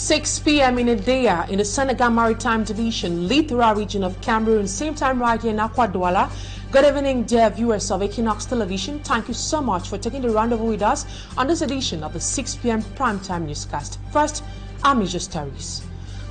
6 p.m. in Edea in the Senegal Maritime Division, Littoral region of Cameroon. Same time right here in Akwa. Good evening, dear viewers of Equinoxe Television. Thank you so much for taking the rendezvous with us on this edition of the 6 p.m. primetime newscast. First, our major stories.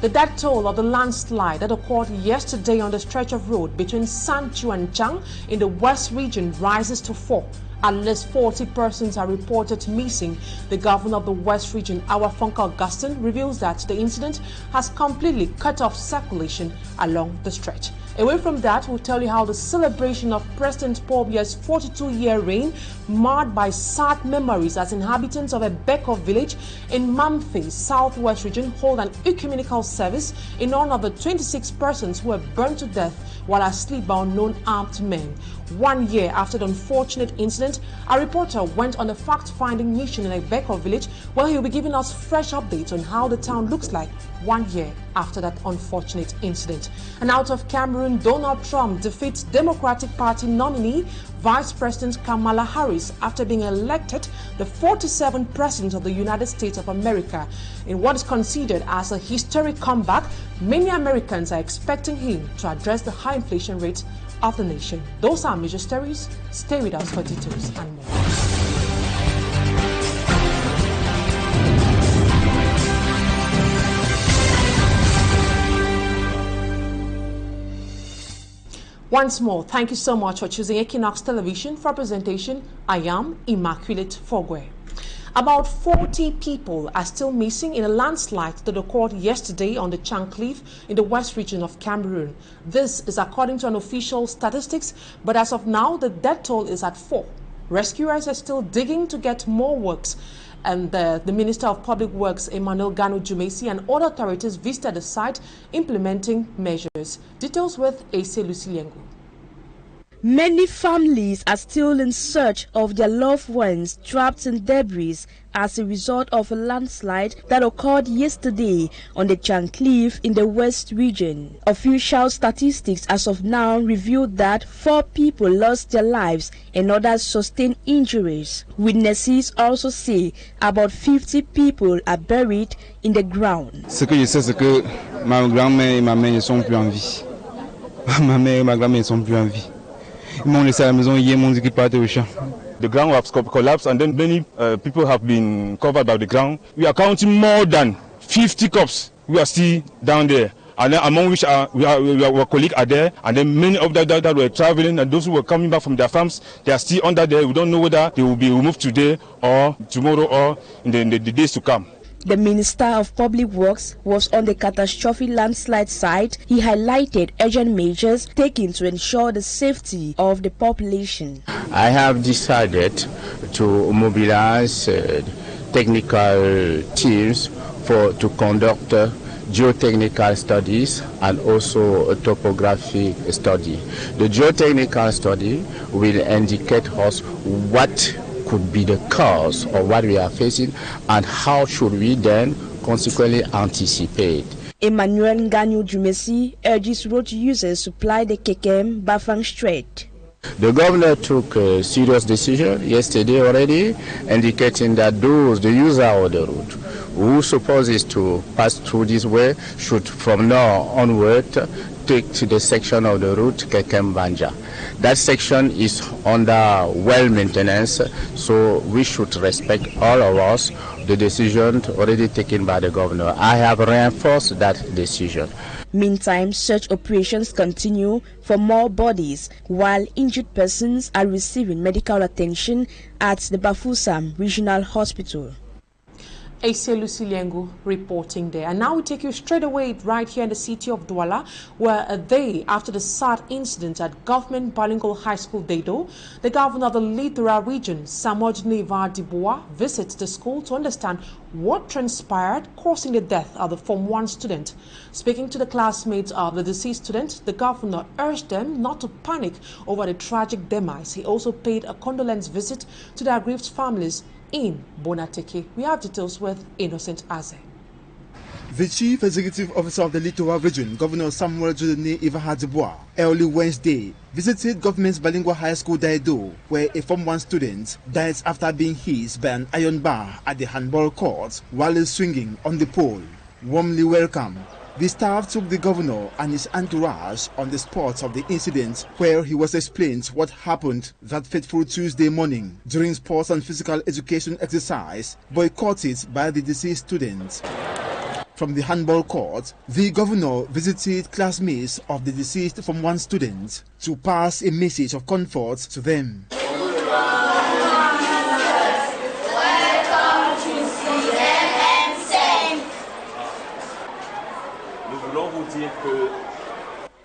The death toll of the landslide that occurred yesterday on the stretch of road between Sanchu and Chang in the West region rises to 4. At least 40 persons are reported missing. The governor of the West region, Awafonka Augustine, reveals that the incident has completely cut off circulation along the stretch. Away from that, we'll tell you how the celebration of President Paul Biya's 42-year reign, marred by sad memories as inhabitants of a Beko village in Mamfe, Southwest region, hold an ecumenical service in honor of the 26 persons who were burned to death while asleep by unknown armed men. 1 year after the unfortunate incident, a reporter went on a fact-finding mission in a Beko village where he'll be giving us fresh updates on how the town looks like 1 year after that unfortunate incident. And out of Cameroon, Donald Trump defeats Democratic Party nominee Vice President Kamala Harris after being elected the 47th President of the United States of America. In what is considered as a historic comeback, many Americans are expecting him to address the high inflation rate of the nation. Those are major stories. Stay with us for details and more. Once more, thank you so much for choosing Equinoxe Television for presentation. I am Immaculate Fogwe. About 40 people are still missing in a landslide that occurred yesterday on the Chang Cliff in the West region of Cameroon. This is according to unofficial statistics, but as of now, the death toll is at 4. Rescuers are still digging to get more works, and the Minister of Public Works, Emmanuel Ganu Jumesi, and other authorities visited the site implementing measures. Details with A.C. Luciliengo. Many families are still in search of their loved ones trapped in debris as a result of a landslide that occurred yesterday on the Chang Cliff in the West region. Official statistics as of now reveal that 4 people lost their lives and others sustained injuries. Witnesses also say about 50 people are buried in the ground. Ce que je sais, c'est que ma grand-mère et ma mère ne sont plus en vie. Ma mère et ma grand-mère ne sont plus en vie. The ground has collapsed and then many people have been covered by the ground. We are counting more than 50 corpses. We are still down there. And then among which our colleagues are there, and then many of them that were traveling and those who were coming back from their farms, they are still under there. We don't know whether they will be removed today or tomorrow or in the days to come. The Minister of Public Works was on the catastrophic landslide site. He highlighted urgent measures taken to ensure the safety of the population. I have decided to mobilize technical teams to conduct geotechnical studies and also a topographic study. The geotechnical study will indicate us what could be the cause of what we are facing and how should we then consequently anticipate. Emmanuel Ngannou Jumesi urges road users to ply the Kekem Bafang Strait. The governor took a serious decision yesterday already, indicating that the user of the route who supposes to pass through this way should from now onward take to the section of the route Kekem Banja. That section is under well maintenance, so we should respect all of us the decision already taken by the governor. I have reinforced that decision. Meantime, search operations continue for more bodies while injured persons are receiving medical attention at the Bafoussam Regional Hospital. A.C. Luciliengo reporting there. And now we take you straight away right here in the city of Douala, where a day after the sad incident at Government Bilingual High School Dedo, the governor of the Littoral region, Samodjini Vardiboa, visits the school to understand what transpired, causing the death of the Form 1 student. Speaking to the classmates of the deceased student, the governor urged them not to panic over the tragic demise. He also paid a condolence visit to the aggrieved families in Bonateke. We have details with Innocent Aze. The Chief Executive Officer of the Littoral Region, Governor Samuel Jodene Ivahadibois, early Wednesday visited Government's Bilingual High School Daido, where a Form 1 student died after being hit by an iron bar at the handball court while swinging on the pole. Warmly welcome, the staff took the governor and his entourage on the spot of the incident, where he was explained what happened that fateful Tuesday morning during sports and physical education exercise boycotted by the deceased students. From the handball court, the governor visited classmates of the deceased Form 1 student to pass a message of comfort to them.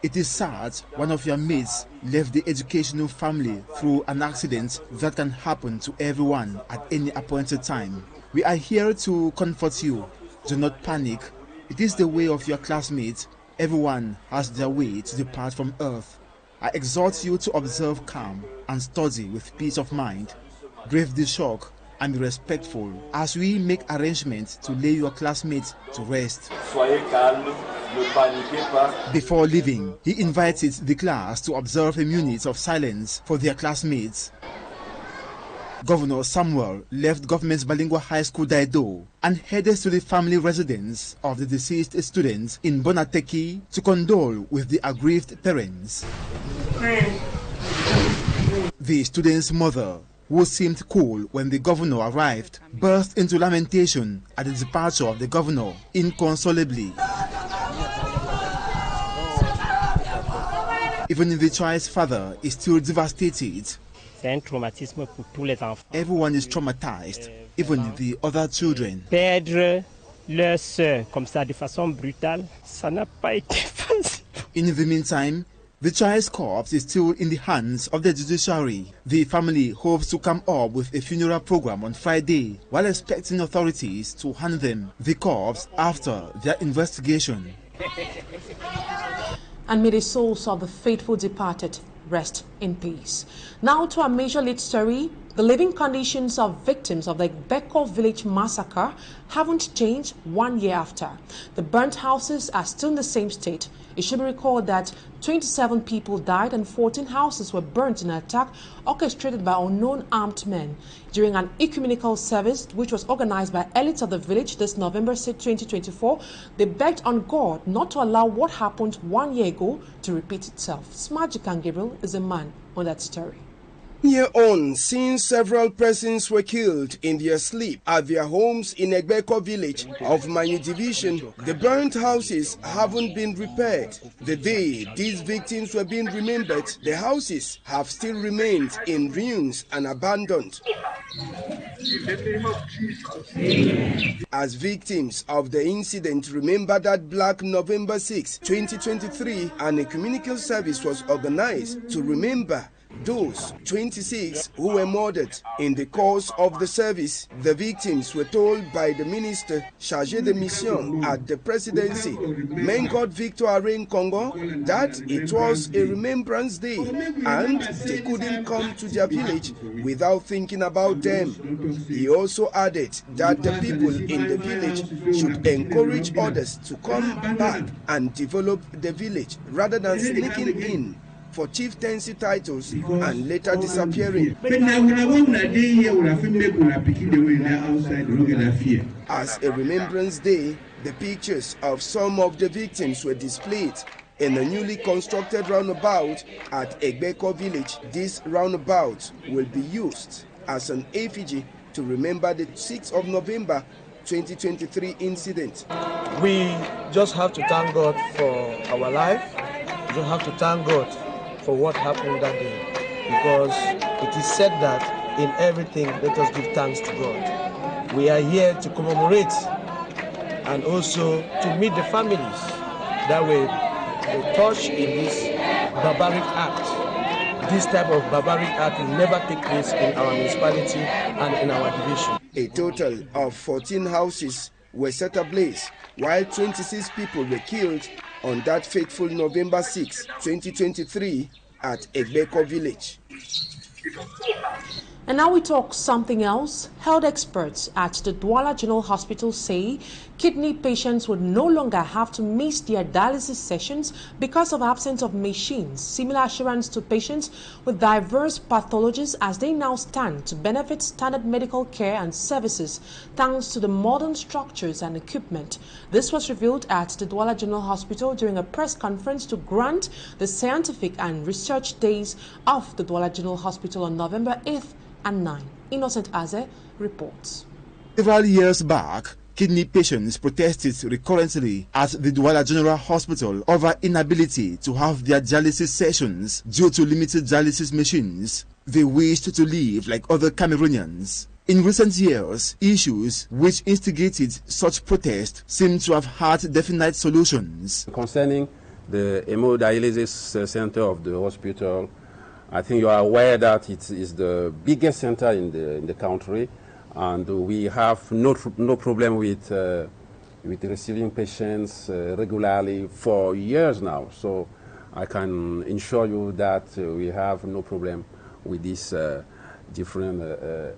It is sad one of your mates left the educational family through an accident that can happen to everyone at any appointed time. We are here to comfort you. Do not panic. It is the way of your classmates. Everyone has their way to depart from earth. I exhort you to observe calm and study with peace of mind. Brave the shock and be respectful as we make arrangements to lay your classmates to rest. Soyez calme, ne paniquez pas. Before leaving, he invited the class to observe a minute of silence for their classmates. Governor Samuel left Government Bilingual High School Daido and headed to the family residence of the deceased students in Bonateki to condole with the aggrieved parents. The student's mother, who seemed cool when the governor arrived, burst into lamentation at the departure of the governor inconsolably. Even the child's father is still devastated. Everyone is traumatized, even the other children. Perdre leur sœur comme ça de façon brutale, ça n'a pas été facile. In the meantime, the child's corpse is still in the hands of the judiciary. The family hopes to come up with a funeral program on Friday, while expecting authorities to hand them the corpse after their investigation. And may the souls of the faithful departed rest in peace. Now to our major lead story. The living conditions of victims of the Egbeko village massacre haven't changed 1 year after. The burnt houses are still in the same state. It should be recalled that 27 people died and 14 houses were burnt in an attack orchestrated by unknown armed men during an ecumenical service which was organized by elites of the village this November 6, 2024. They begged on God not to allow what happened 1 year ago to repeat itself. Smajikan Gabriel is a man on that story. Year on, since several persons were killed in their sleep at their homes in Egbeko village of Manyu division, the burnt houses haven't been repaired. The day these victims were being remembered, the houses have still remained in ruins and abandoned. As victims of the incident remember that Black November 6, 2023, an ecumenical service was organized to remember those 26 who were murdered. In the course of the service, the victims were told by the minister chargé de mission at the presidency, Mengot Victor Arrain Congo, that it was a remembrance day and they couldn't come to their village without thinking about them. He also added that the people in the village should encourage others to come back and develop the village rather than sneaking in for chieftaincy titles and later disappearing. As a remembrance day, the pictures of some of the victims were displayed in a newly constructed roundabout at Egbeko village. This roundabout will be used as an effigy to remember the 6th of November 2023 incident. We just have to thank God for our life. We just have to thank God for what happened that day, because it is said that in everything let us give thanks to God. We are here to commemorate and also to meet the families that were touched in this barbaric act. This type of barbaric act will never take place in our municipality and in our division. A total of 14 houses were set ablaze, while 26 people were killed on that fateful November 6, 2023 at Egbeko village. And now we talk something else. Health experts at the Douala General Hospital say Kidney patients would no longer have to miss their dialysis sessions because of absence of machines. Similar assurance to patients with diverse pathologies as they now stand to benefit standard medical care and services thanks to the modern structures and equipment. This was revealed at the Douala General Hospital during a press conference to grant the scientific and research days of the Douala General Hospital on November 8th and 9th. Innocent Aze reports. Several years back, kidney patients protested recurrently at the Douala General Hospital over inability to have their dialysis sessions due to limited dialysis machines. They wished to live like other Cameroonians. In recent years, issues which instigated such protest seem to have had definite solutions. Concerning the hemodialysis center of the hospital, I think you are aware that it is the biggest center in the country, and we have no problem with receiving patients regularly for years now. So I can assure you that we have no problem with this different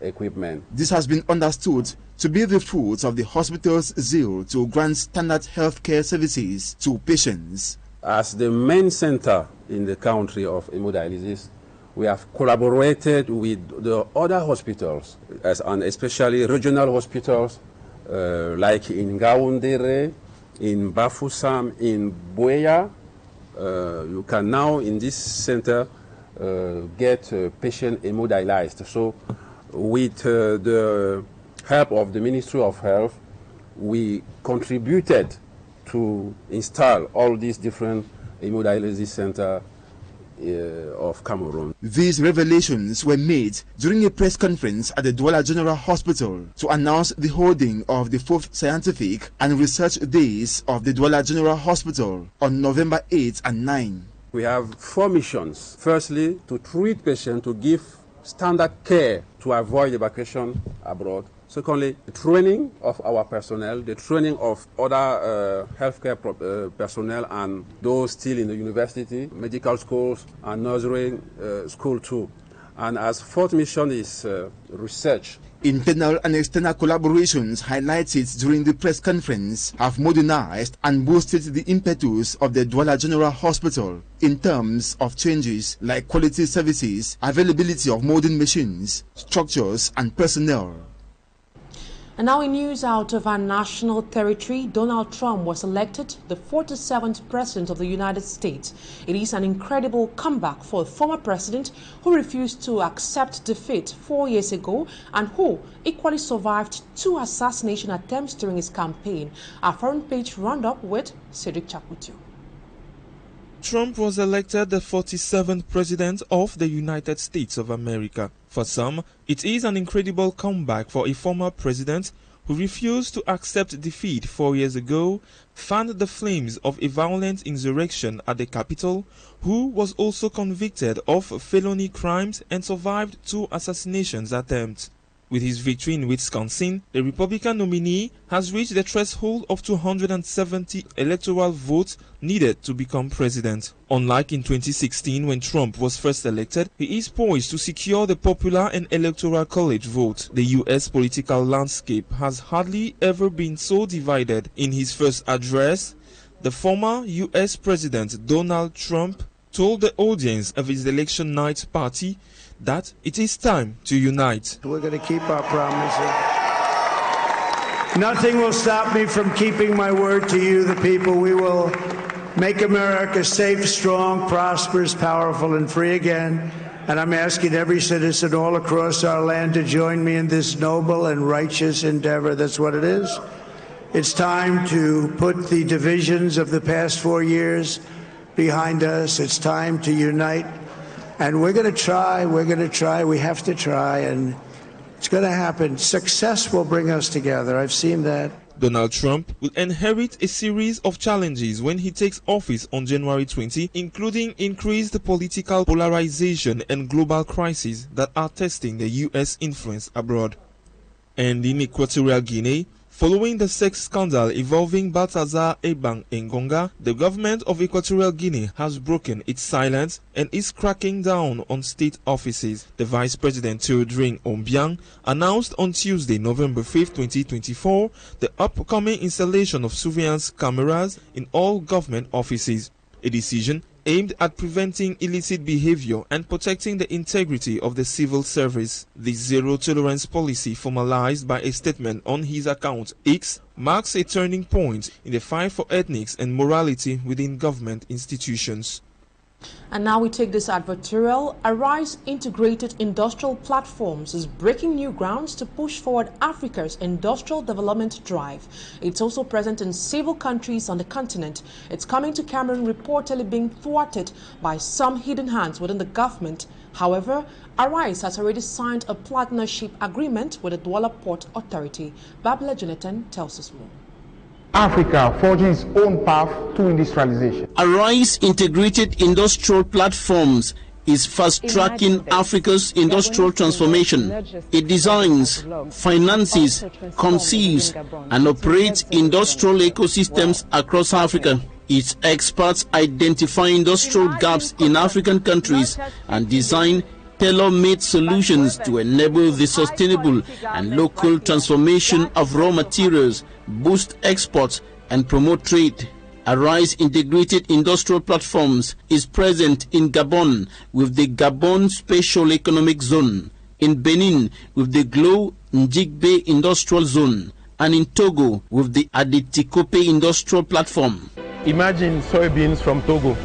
equipment. This has been understood to be the fruit of the hospital's zeal to grant standard healthcare services to patients. As the main center in the country of hemodialysis, we have collaborated with the other hospitals, and especially regional hospitals, like in Gaoundere, in Bafoussam, in Buea. You can now, in this center, get patient hemodialyzed. So, with the help of the Ministry of Health, we contributed to install all these different hemodialysis centers of Cameroon. These revelations were made during a press conference at the Douala General Hospital to announce the holding of the 4th Scientific and Research Days of the Douala General Hospital on November 8 and 9. We have 4 missions. Firstly, to treat patients, to give standard care to avoid evacuation abroad. Secondly, the training of our personnel, the training of other healthcare personnel and those still in the university, medical schools and nursery school too. And as 4th mission is research. Internal and external collaborations highlighted during the press conference have modernized and boosted the impetus of the Douala General Hospital in terms of changes like quality services, availability of modern machines, structures and personnel. And now in news out of our national territory, Donald Trump was elected the 47th President of the United States. It is an incredible comeback for a former president who refused to accept defeat 4 years ago and who equally survived 2 assassination attempts during his campaign. Our front page roundup with Cedric Chakutio. Trump was elected the 47th President of the United States of America. For some, it is an incredible comeback for a former president who refused to accept defeat 4 years ago, fanned the flames of a violent insurrection at the Capitol, who was also convicted of felony crimes and survived 2 assassination attempts. With his victory in Wisconsin, the Republican nominee has reached the threshold of 270 electoral votes needed to become president. Unlike in 2016 when Trump was first elected, he is poised to secure the popular and electoral college vote. The U.S. political landscape has hardly ever been so divided. In his first address, the former U.S. President Donald Trump told the audience of his election night party that it is time to unite. We're going to keep our promises. Nothing will stop me from keeping my word to you, the people. We will make America safe, strong, prosperous, powerful, and free again. And I'm asking every citizen all across our land to join me in this noble and righteous endeavor. That's what it is. It's time to put the divisions of the past 4 years behind us. It's time to unite. And we're going to try, we have to try, and it's going to happen. Success will bring us together. I've seen that. Donald Trump will inherit a series of challenges when he takes office on January 20, including increased political polarization and global crises that are testing the U.S. influence abroad. And in Equatorial Guinea, Following the sex scandal involving Balthazar Ebang Ngonga, the government of Equatorial Guinea has broken its silence and is cracking down on state offices. The Vice President Théodore Obiang announced on Tuesday, November 5, 2024, the upcoming installation of surveillance cameras in all government offices, a decision aimed at preventing illicit behavior and protecting the integrity of the civil service. The zero-tolerance policy, formalized by a statement on his account X, marks a turning point in the fight for ethics and morality within government institutions. And now we take this advertorial. Arise Integrated Industrial Platforms is breaking new grounds to push forward Africa's industrial development drive. It's also present in several countries on the continent. It's coming to Cameroon, reportedly being thwarted by some hidden hands within the government. However, Arise has already signed a partnership agreement with the Douala Port Authority. Babla Jonathan tells us more. Africa forging its own path to industrialization. Arise Integrated Industrial Platforms is fast-tracking Africa's industrial transformation. It designs, finances, conceives, and operates industrial ecosystems across Africa. Its experts identify industrial gaps in African countries and design tailor-made solutions to enable the sustainable and local transformation of raw materials, boost exports, and promote trade. Arise Integrated Industrial Platforms is present in Gabon with the Gabon Special Economic Zone, in Benin with the Glo Njigbe Industrial Zone, and in Togo with the Adetikope Industrial Platform. Imagine soybeans from Togo,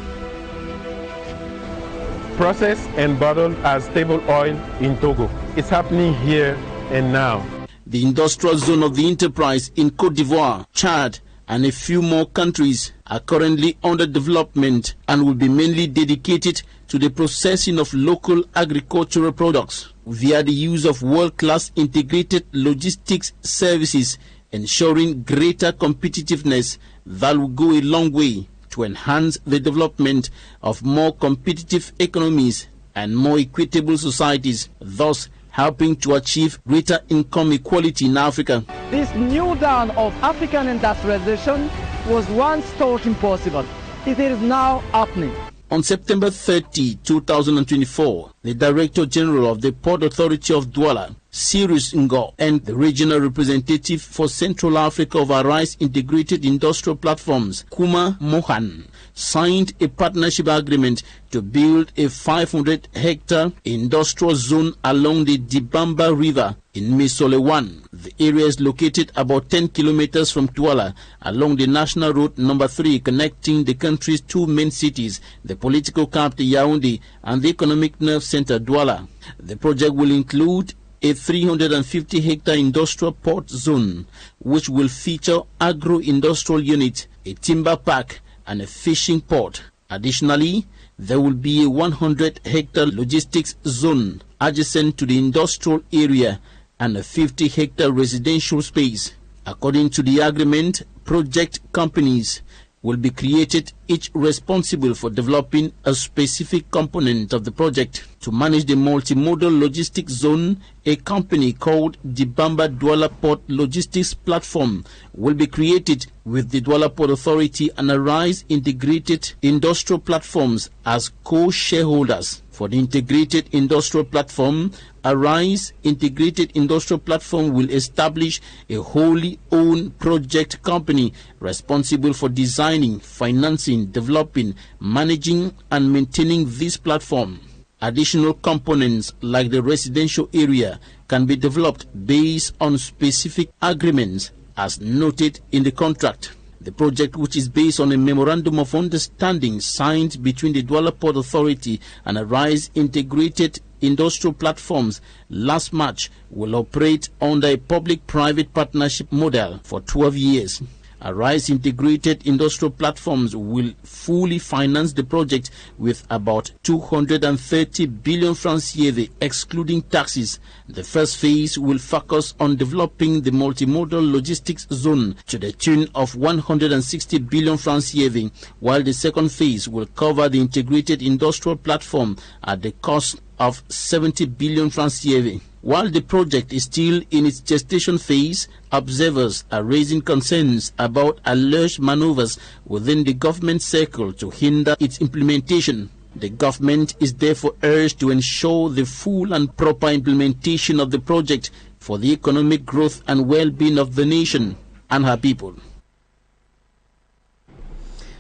processed and bottled as table oil in Togo. It's happening here and now. The industrial zone of the enterprise in Côte d'Ivoire, Chad, and a few more countries are currently under development and will be mainly dedicated to the processing of local agricultural products via the use of world-class integrated logistics services, ensuring greater competitiveness that will go a long way to enhance the development of more competitive economies and more equitable societies, thus helping to achieve greater income equality in Africa. This new dawn of African industrialization was once thought impossible. It is now happening. On September 30, 2024, the Director General of the Port Authority of Douala, Cyrus Ngo, and the regional representative for Central Africa of Arise Integrated Industrial Platforms, Kuma Mohan, signed a partnership agreement to build a 500-hectare industrial zone along the Dibamba River in Mesolewan. The area is located about 10 kilometers from Douala along the National Road number 3 connecting the country's two main cities, the political capital Yaoundé and the economic nerve center Douala. The project will include a 350-hectare industrial port zone, which will feature agro-industrial unit, a timber park, and a fishing port. Additionally, there will be a 100-hectare logistics zone adjacent to the industrial area and a 50-hectare residential space. According to the agreement, project companies will be created, each responsible for developing a specific component of the project. To manage the multimodal logistics zone, a company called the Dibamba Douala Port Logistics Platform will be created with the Douala Port Authority and Arise Integrated Industrial Platforms as co-shareholders. For the Integrated Industrial Platform, Arise Integrated Industrial Platform will establish a wholly owned project company responsible for designing, financing, developing, managing, and maintaining this platform. Additional components like the residential area can be developed based on specific agreements as noted in the contract. The project, which is based on a memorandum of understanding signed between the Douala Port Authority and Arise Integrated Industrial Platforms last March, will operate under a public-private partnership model for 12 years. Arise Integrated Industrial Platforms will fully finance the project with about 230 billion francs CFA, excluding taxes. The first phase will focus on developing the multimodal logistics zone to the tune of 160 billion francs CFA, while the second phase will cover the integrated industrial platform at the cost of 70 billion francs CFA. While the project is still in its gestation phase, observers are raising concerns about alleged maneuvers within the government circle to hinder its implementation. The government is therefore urged to ensure the full and proper implementation of the project for the economic growth and well-being of the nation and her people.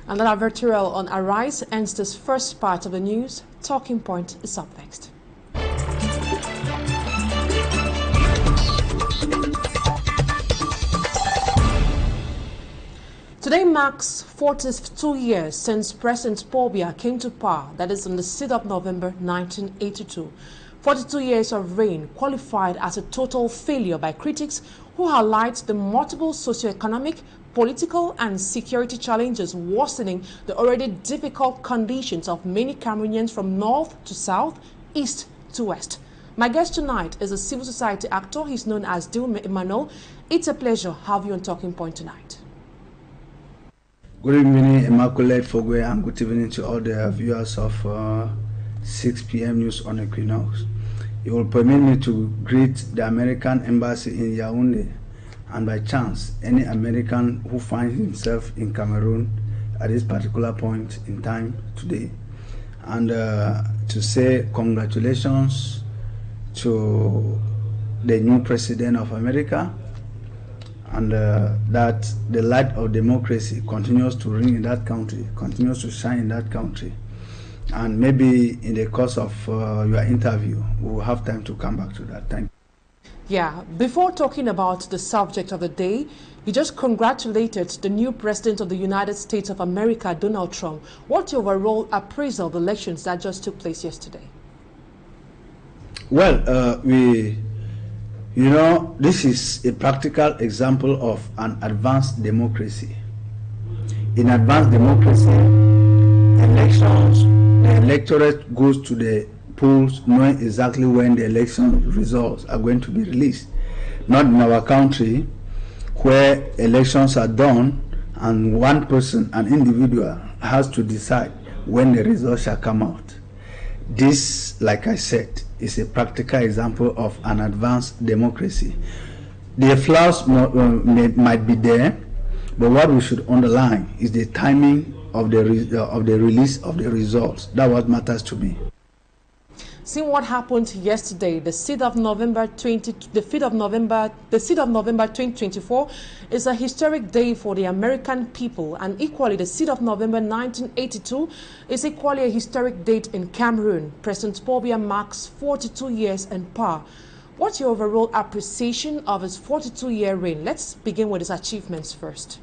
Another virtual on Arise ends this first part of the news. Talking Point is up next. Today marks 42 years since President Paul Biya came to power, that is on the 6th of November 1982. 42 years of reign qualified as a total failure by critics who highlight the multiple socio-economic, political and security challenges worsening the already difficult conditions of many Cameroonians from north to south, east to west. My guest tonight is a civil society actor. He's known as Dilme Emmanuel. It's a pleasure to have you on Talking Point tonight. Good evening, Immaculate Fogwe, and good evening to all the viewers of 6 p.m. news on Equinoxe. It will permit me to greet the American Embassy in Yaoundé, and by chance, any American who finds himself in Cameroon at this particular point in time today, and to say congratulations to the new president of America, and that the light of democracy continues to ring in that country, continues to shine in that country. And maybe in the course of your interview, we will have time to come back to that. Thank you. Yeah, before talking about the subject of the day, you just congratulated the new president of the United States of America, Donald Trump. What's your overall appraisal of the elections that just took place yesterday? Well, you know, this is a practical example of an advanced democracy. In advanced democracy, elections, the electorate goes to the polls knowing exactly when the election results are going to be released. Not in our country, where elections are done and one person, an individual, has to decide when the results shall come out. This, like I said, is a practical example of an advanced democracy. The flaws might be there, but what we should underline is the timing of the release of the results. That's what matters to me. Seeing what happened yesterday, the 6th of November 2024 is a historic day for the American people, and equally the 6th of November 1982 is equally a historic date in Cameroon. President Paul Biya marks 42 years in power. What's your overall appreciation of his 42-year reign? Let's begin with his achievements first.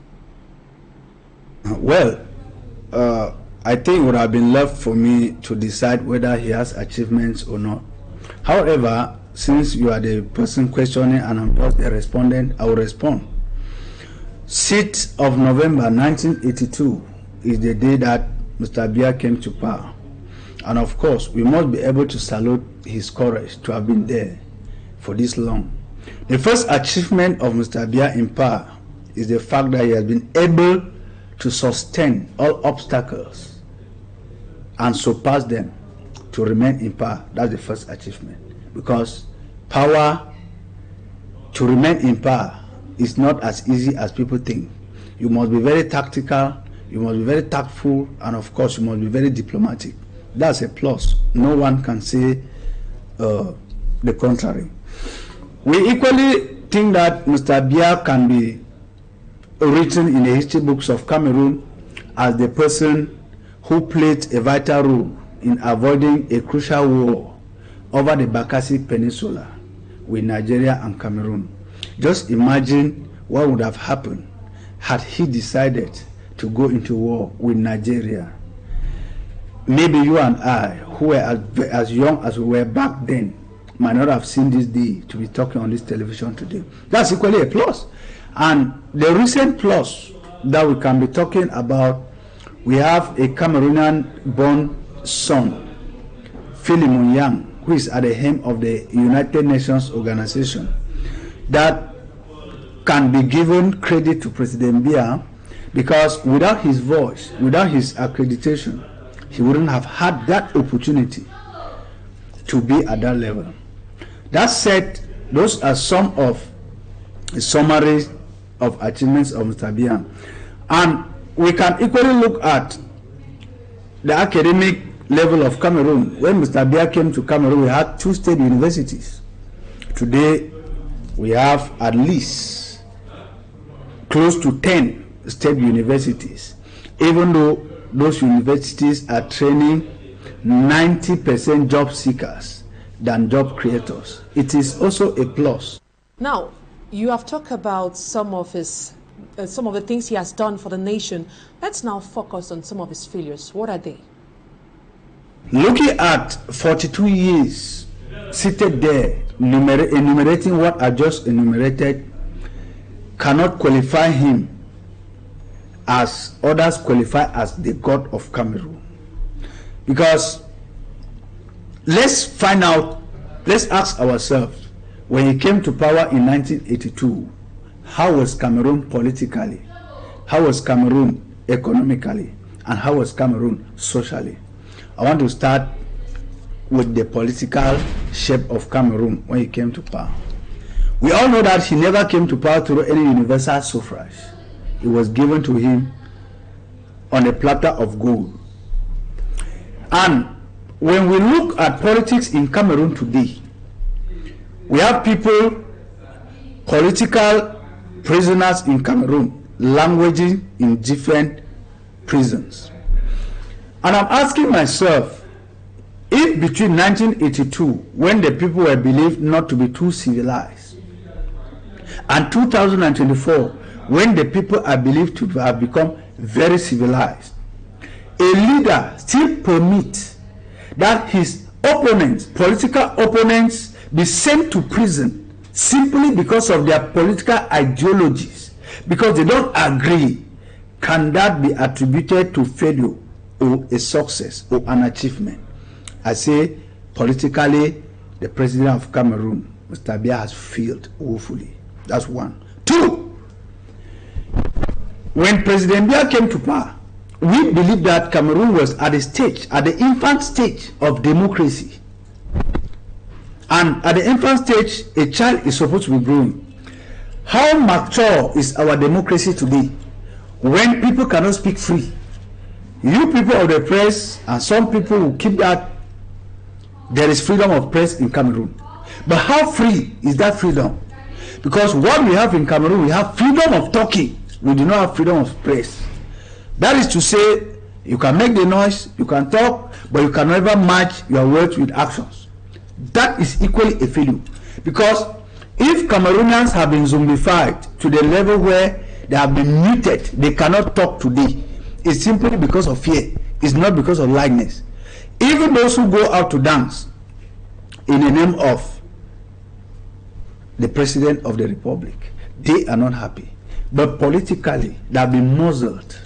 Well, I think it would have been left for me to decide whether he has achievements or not. However, since you are the person questioning and I'm just the respondent, I will respond. 6th of November 1982 is the day that Mr. Biya came to power. And of course, we must be able to salute his courage to have been there for this long. The first achievement of Mr. Biya in power is the fact that he has been able to sustain all obstacles and surpass them to remain in power. That's the first achievement. Because power, to remain in power, is not as easy as people think. You must be very tactical, you must be very tactful, and of course you must be very diplomatic. That's a plus. No one can say the contrary. We equally think that Mr. Biya can be written in the history books of Cameroon as the person who played a vital role in avoiding a crucial war over the Bakassi Peninsula with Nigeria and Cameroon. Just imagine what would have happened had he decided to go into war with Nigeria. Maybe you and I, who were as young as we were back then, might not have seen this day to be talking on this television today. That's equally a plus. And the recent plus that we can be talking about, we have a Cameroonian-born son, Philemon Yang, who is at the helm of the United Nations organization, that can be given credit to President Biya, because without his voice, without his accreditation, he wouldn't have had that opportunity to be at that level. That said, those are some of the summaries of achievements of Mr. Biya. And we can equally look at the academic level of Cameroon. When Mr. Biya came to Cameroon, we had 2 state universities. Today, we have at least close to 10 state universities, even though those universities are training 90% job seekers than job creators. It is also a plus. Now, you have talked about some of the things he has done for the nation. Let's now focus on some of his failures. What are they? Looking at 42 years seated there, enumerating what I just enumerated, cannot qualify him as others qualify as the God of Cameroon. Because let's ask ourselves, when he came to power in 1982, how was Cameroon politically? How was Cameroon economically? And how was Cameroon socially? I want to start with the political shape of Cameroon when he came to power. We all know that he never came to power through any universal suffrage. It was given to him on a platter of gold. And when we look at politics in Cameroon today, we have people, political prisoners in Cameroon, languaging in different prisons. And I'm asking myself, if between 1982, when the people were believed not to be too civilized, and 2024, when the people are believed to have become very civilized, a leader still permits that his opponents, political opponents, be sent to prison simply because of their political ideologies, because they don't agree, can that be attributed to failure or a success or an achievement? I say, politically, the president of Cameroon, Mr. Biya, has failed woefully. That's one. Two, when President Biya came to power, we believe that Cameroon was at the infant stage of democracy. And at the infant stage, a child is supposed to be growing. How mature is our democracy today when people cannot speak free? You people of the press, and some people will keep that there is freedom of press in Cameroon. But how free is that freedom? Because what we have in Cameroon, we have freedom of talking. We do not have freedom of press. That is to say, you can make the noise, you can talk, but you can never match your words with actions. That is equally a failure. Because if Cameroonians have been zombified to the level where they have been muted, they cannot talk today, it's simply because of fear. It's not because of likeness. Even those who go out to dance in the name of the President of the Republic, they are not happy. But politically, they have been muzzled.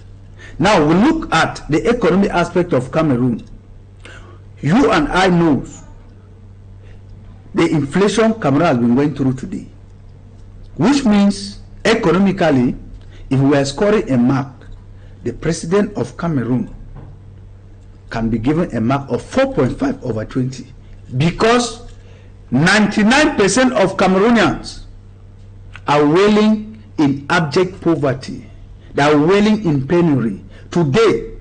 Now we look at the economic aspect of Cameroon. You and I know the inflation Cameroon has been going through today, which means economically, if we are scoring a mark, the president of Cameroon can be given a mark of 4.5 over 20, because 99% of Cameroonians are wailing in abject poverty. They are wailing in penury. Today,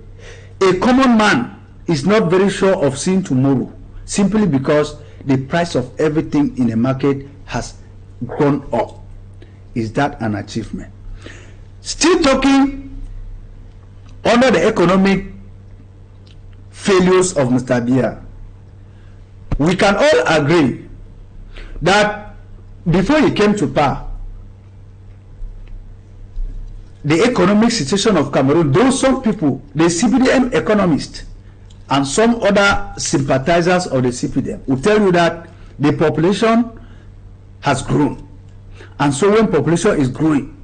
a common man is not very sure of seeing tomorrow, simply because the price of everything in the market has gone up. Is that an achievement? Still talking under the economic failures of Mr. Biya, we can all agree that before he came to power, the economic situation of Cameroon, though some people, the CPDM economists and some other sympathizers of the CPDM will tell you that the population has grown. And so when population is growing,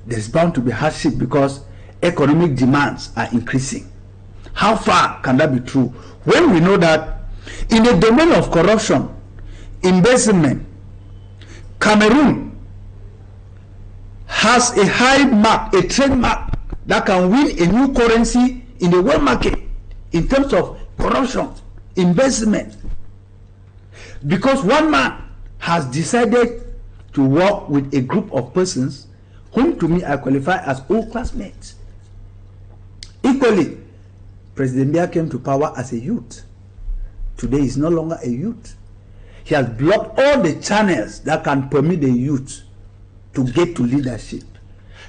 there's bound to be hardship because economic demands are increasing. How far can that be true when we know that in the domain of corruption, embezzlement, Cameroon has a high mark, a trademark that can win a new currency in the world market in terms of corruption, investment. Because one man has decided to work with a group of persons whom to me I qualify as old classmates. Equally, President Binga came to power as a youth. Today he's no longer a youth. He has blocked all the channels that can permit the youth to get to leadership.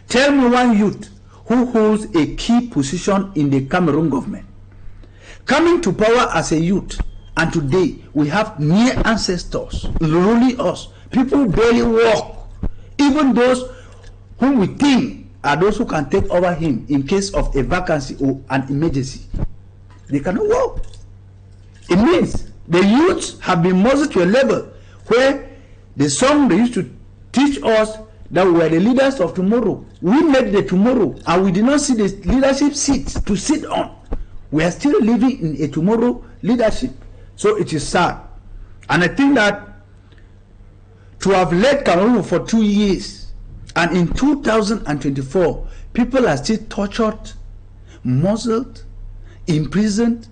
Tell me one youth who holds a key position in the Cameroon government, coming to power as a youth, and today we have near ancestors ruling us. People barely walk. Even those whom we think are those who can take over him in case of a vacancy or an emergency, they cannot walk. It means the youths have been muzzled to a level where the song they used to teach us that we are the leaders of tomorrow, we made the tomorrow, and we did not see the leadership seats to sit on. We are still living in a tomorrow leadership. So it is sad. And I think that to have led Cameroon for 2 years, and in 2024, people are still tortured, muzzled, imprisoned.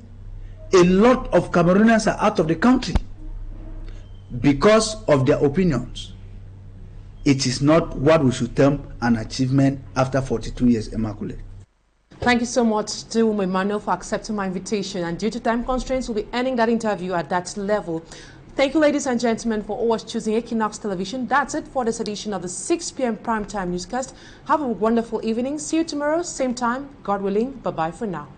A lot of Cameroonians are out of the country because of their opinions. It is not what we should term an achievement after 42 years, Immaculate. Thank you so much to Emmanuel for accepting my invitation, and due to time constraints, we'll be ending that interview at that level. Thank you, ladies and gentlemen, for always choosing Equinoxe Television. That's it for this edition of the 6 p.m. primetime newscast. Have a wonderful evening. See you tomorrow, same time, God willing. Bye-bye for now.